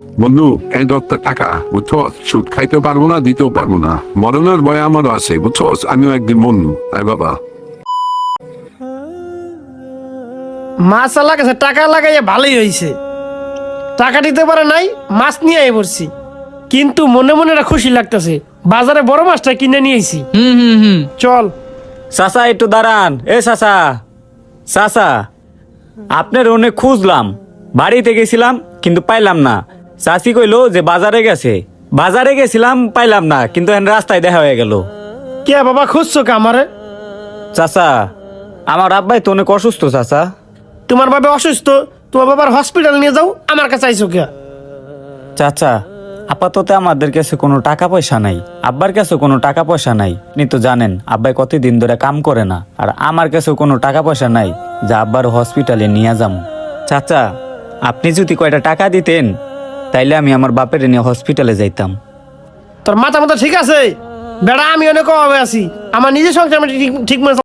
বন্ধু এই দত্ত টাকা বুঝছো, সুদ খাইতে পারবো না, দিতেও পারবো না, মরণের ভয় আমারও আছে বুঝছো। আমিও একদিন বন্ধু আয় বাবা। মাছ লাগাছে, টাকা লাগাইয়া ভালোই হয়েছে। টাকা দিতে পারে নাই, মাছ নিয়ে আই পড়ছি, কিন্তু মনে মনে একটা খুশি লাগতেছে। বাজারে বড় মাছটা কিনে নিয়ে আইছি। চল। চাচা একটু দাঁড়ান। এ চাচা, চাচা আপনার অনেক খুঁজলাম, বাড়িতে গেছিলাম কিন্তু পাইলাম না। চাচি কইলো যে বাজারে গেছে, বাজারে গেছিলাম পাইলাম না, কিন্তু এখন রাস্তায় দেখা হয়ে গেল। কে বাবা খুঁজছো কে আমারে? চাচা আমার আব্বাই তো অনেক অসুস্থ চাচা। তোমার বাবা অসুস্থ, তোমার বাবার হসপিটাল নিয়ে যাও, আমার কাছে আইসো কে? চাচা আপাতত আমাদের কাছে কোনো টাকা পয়সা নাই, আব্বার কাছে কোনো টাকা পয়সা নাই। আপনি তো জানেন আব্বাই কতদিন ধরে কাম করে না, আর আমার কাছে কোনো টাকা পয়সা নাই যা আব্বার হসপিটালে নিয়ে যাম। চাচা আপনি যদি কয়টা টাকা দিতেন তাইলে আমি আমার বাপের নিয়ে হসপিটালে যাইতাম। তোর মাথা মাথা ঠিক আছে বেড়া? আমি অনেক অভাবে আছি, আমার নিজের সংসার আমি ঠিক মতো